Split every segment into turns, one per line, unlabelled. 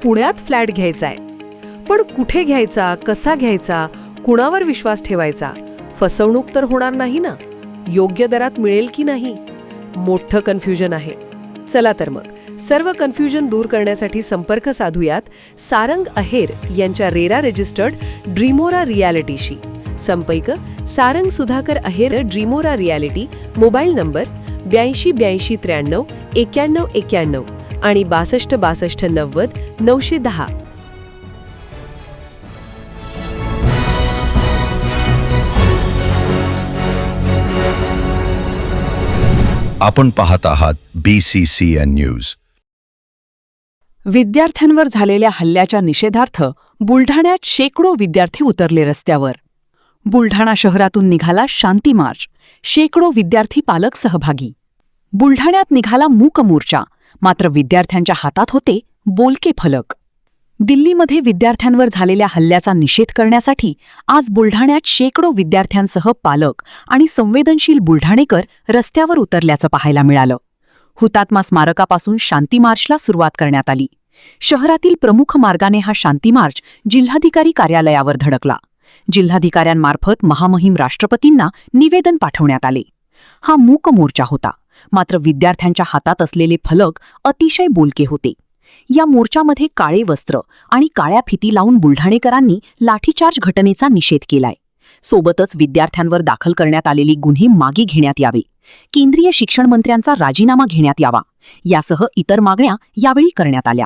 पुण्यात फ्लॅट घ्यायचा आहे. पण कुठे घ्यायचा, कसा घ्यायचा, कुणावर विश्वास ठेवायचा? फसवणूक तर होणार नाही ना? योग्य दरात मिळेल की नाही? मोठं कन्फ्युजन आहे. चला तर मग सर्व कन्फ्युजन दूर करण्यासाठी संपर्क साधूयात सारंग अहेर यांच्या रेरा रजिस्टर्ड ड्रीमोरा रियालिटीशी. संपर्क सारंग सुधाकर अहेर, ड्रीमोरा रियालिटी. मोबाईल नंबर 82 83 91 91 आणि 62 62 90 910.
आपण पाहत आहात BCCN न्यूज.
विद्यार्थ्यांवर झालेल्या हल्ल्याच्या निषेधार्थ बुलढाण्यात शेकडो विद्यार्थी उतरले रस्त्यावर. बुलढाणा शहरातून निघाला शांती मार्च. शेकडो विद्यार्थी पालक सहभागी. बुलढाण्यात निघाला मूक मोर्चा. मात्र विद्यार्थ्यांच्या हातात होते बोलके फलक. दिल्लीमध्ये विद्यार्थ्यांवर झालेल्या हल्ल्याचा निषेध करण्यासाठी आज बुलढाण्यात शेकडो विद्यार्थ्यांसह पालक आणि संवेदनशील बुलढाणेकर रस्त्यावर उतरल्याचं पाहायला मिळालं. हुतात्मा स्मारकापासून शांती मार्चला सुरुवात करण्यात आली. शहरातील प्रमुख मार्गाने हा शांती मार्च जिल्हाधिकारी कार्यालयावर धडकला. जिल्हाधिकाऱ्यांमार्फत महामहिम राष्ट्रपतींना निवेदन पाठवण्यात आले. हा मूक मोर्चा होता. मात्र विद्यार्थ्यांच्या हातात असलेले फलक अतिशय बोलके होते. या मोर्चामध्ये काळे वस्त्र आणि काळ्या फिती लावून बुलढाणेकरांनी लाठीचार्ज घटनेचा निषेध केलाय. सोबतच विद्यार्थ्यांवर दाखल करण्यात आलेली गुन्हे मागे घेण्यात यावे, केंद्रीय शिक्षण मंत्र्यांचा राजीनामा घेण्यात यावा, यासह इतर मागण्या यावेळी करण्यात आल्या.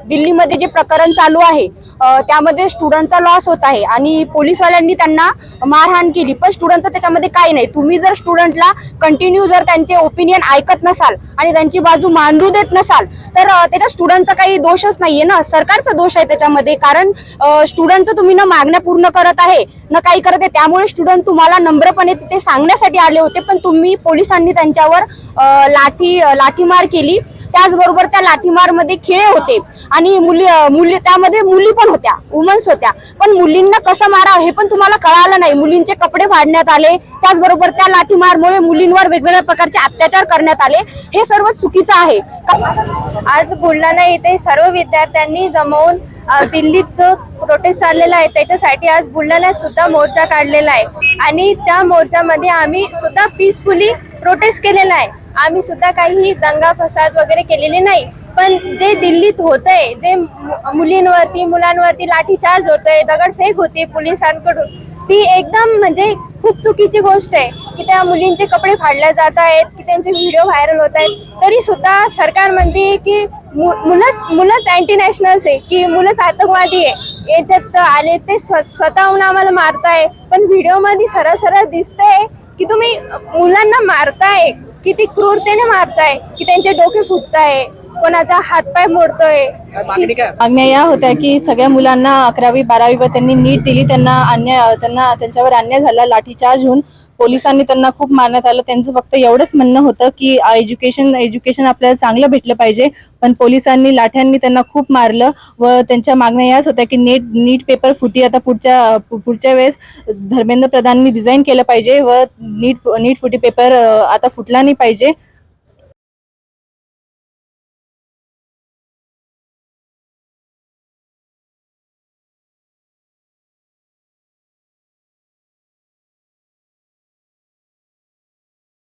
दिल्लीमध्ये जे प्रकरण चालू आहे त्यामध्ये स्टुडंटचा लॉस होत आहे आणि पोलीसवाल्यांनी त्यांना मारहाण केली, पण स्टुडंटचं त्याच्यामध्ये काही नाही. तुम्ही जर स्टुडंटला कंटिन्यू जर त्यांचे ओपिनियन ऐकत नसाल आणि त्यांची बाजू मांडू देत नसाल तर त्याच्या स्टुडंटचा काही दोषच नाहीये ना, सरकारचा दोष आहे त्याच्यामध्ये. कारण स्टुडंटचं तुम्ही न मागण्या पूर्ण करत आहे न काही करत आहे, त्यामुळे स्टुडंट तुम्हाला नम्रपणे तिथे सांगण्यासाठी आले होते, पण तुम्ही पोलिसांनी त्यांच्यावर लाठीमार केली. त्याचबरोबर त्या लाठीमारमध्ये खिळे होते आणि मुली त्यामध्ये मुली पण होत्या, वुमन्स होत्या, पण मुलींना कसं मारावं हे पण तुम्हाला कळालं नाही. मुलींचे कपडे फाडण्यात आले. त्याचबरोबर त्या लाठीमारमुळे मुलींवर वेगवेगळ्या प्रकारचे अत्याचार करण्यात आले. हे सर्व चुकीचं आहे.
आज बुलढाणा येथे सर्व विद्यार्थ्यांनी जमवून दिल्लीत जो प्रोटेस्ट चाललेला आहे त्याच्यासाठी आज बुलढाण्यात सुद्धा मोर्चा काढलेला आहे आणि त्या मोर्चामध्ये आम्ही सुद्धा पीसफुली प्रोटेस्ट केलेला आहे. आम्ही सुद्धा काही दंगा फसाद वगैरे केलेले नाही, पण जे दिल्लीत होतंय, जे मुलींवरती मुलांवरती लाठीचार्ज होतोय, दगडफेक होते पोलिसांकडून, ती एकदम म्हणजे खूप चुकीची गोष्ट आहे की त्या मुलींचे कपडे फाडले जात आहेत, की त्यांचे व्हिडिओ व्हायरल होत आहेत. तरी सुद्धा सरकार म्हणते की मुलंच अँटी नॅशनल्स आहे, की मुलंच आतंकवादी आहे. याच्यात आले ते स्वतःहून आम्हाला मारताय, पण व्हिडिओ मध्ये सरळ दिसतंय की तुम्ही मुलांना मारताय, किती क्रूरतेने मारताय, की त्यांचे डोके फुटताय, कोणाचा हातपाय मोडतोय.
मागण्या या होत्या की सगळ्या मुलांना 11वी 12वी त्यांनी नीट दिली, त्यांच्यावर अन्याय झाला, लाठीचार्ज होऊन पोलिसांनी त्यांना खूप मारण्यात आलं. त्यांचं फक्त एवढंच म्हणणं होतं की एज्युकेशन आपल्याला चांगलं भेटलं पाहिजे, पण पोलिसांनी लाठ्यांनी त्यांना खूप मारलं. व त्यांच्या मागण्या याच होत्या की नीट पेपर फुटी आता पुढच्या वेळेस धर्मेंद्र प्रधाननी डिझाईन केलं पाहिजे व नीट फुटी पेपर आता फुटला नाही पाहिजे.